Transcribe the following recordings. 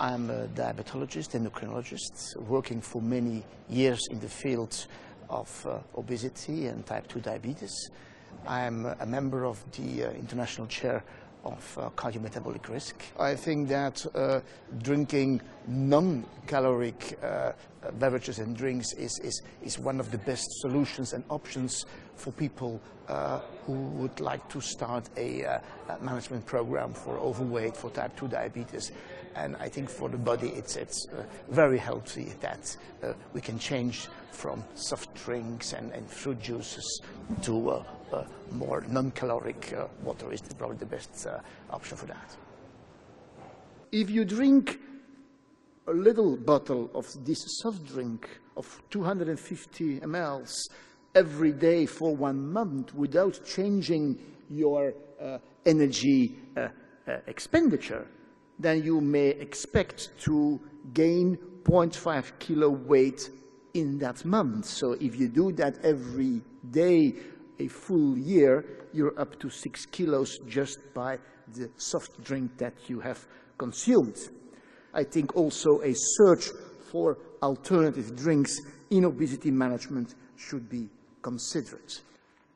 I'm a diabetologist, endocrinologist, working for many years in the field of obesity and type 2 diabetes. I'm a member of the International Chair of Cardiometabolic Risk. I think that drinking non-caloric beverages and drinks is one of the best solutions and options for people who would like to start a management program for overweight, for type 2 diabetes. And I think for the body it's very healthy that we can change from soft drinks and fruit juices to more non-caloric water is probably the best option for that. If you drink a little bottle of this soft drink of 250 ml every day for 1 month without changing your energy expenditure, then you may expect to gain 0.5 kilo weight in that month. So if you do that every day, a full year, you're up to 6 kilos just by the soft drink that you have consumed. I think also a search for alternative drinks in obesity management should be considered.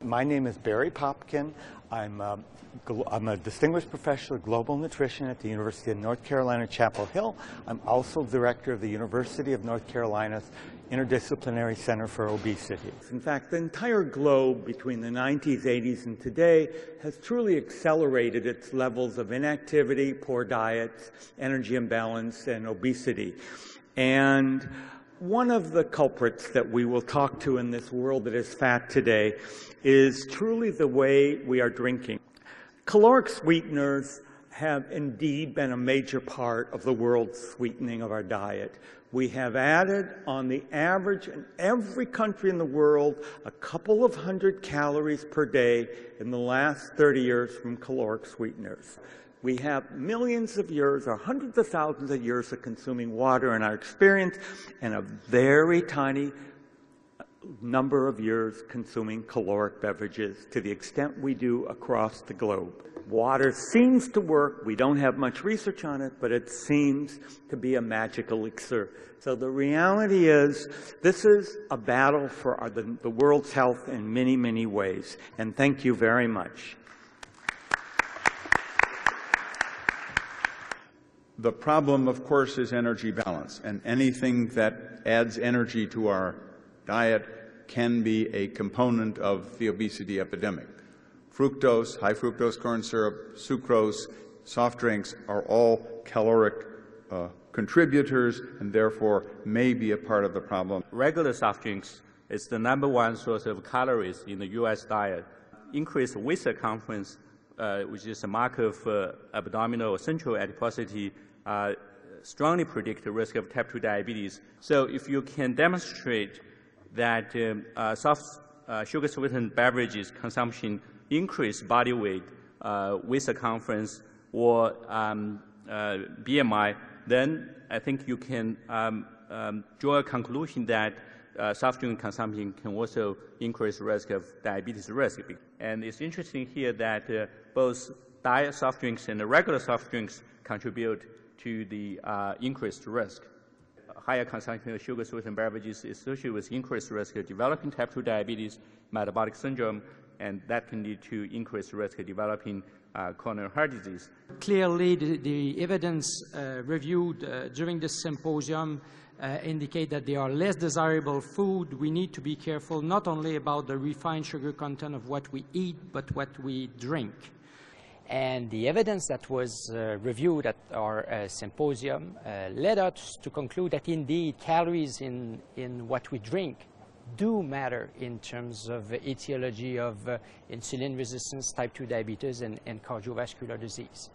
My name is Barry Popkin. I'm a distinguished professor of global nutrition at the University of North Carolina, Chapel Hill. I'm also director of the University of North Carolina's Interdisciplinary Center for Obesity. In fact, the entire globe between the 90s, 80s, and today has truly accelerated its levels of inactivity, poor diets, energy imbalance, and obesity. And one of the culprits that we will talk to in this world that is fat today is truly the way we are drinking. Caloric sweeteners have indeed been a major part of the world's sweetening of our diet. We have added, on the average, in every country in the world, a couple of hundred calories per day in the last 30 years from caloric sweeteners. We have millions of years, or hundreds of thousands of years of consuming water in our experience, and a very tiny number of years consuming caloric beverages to the extent we do across the globe. Water seems to work. We don't have much research on it, but it seems to be a magic elixir. So the reality is this is a battle for the world's health in many, many ways. And thank you very much. The problem, of course, is energy balance, and anything that adds energy to our diet can be a component of the obesity epidemic. Fructose, high fructose corn syrup, sucrose, soft drinks are all caloric contributors and therefore may be a part of the problem. Regular soft drinks is the #1 source of calories in the U.S. diet. Increased waist circumference, which is a marker of abdominal or central adiposity, strongly predict the risk of type 2 diabetes. So if you can demonstrate that soft sugar-sweetened beverages consumption increase body weight, waist circumference, or BMI, then I think you can draw a conclusion that soft drink consumption can also increase the risk of diabetes risk. And it's interesting here that both diet soft drinks and the regular soft drinks contribute to the increased risk. Higher consumption of sugar-sweetened beverages is associated with increased risk of developing type 2 diabetes, metabolic syndrome, and that can lead to increased risk of developing coronary heart disease. Clearly, the evidence reviewed during this symposium indicate that they are less desirable food. We need to be careful not only about the refined sugar content of what we eat, but what we drink. And the evidence that was reviewed at our symposium led us to conclude that indeed calories in what we drink do matter in terms of etiology of insulin resistance, type 2 diabetes, and cardiovascular disease.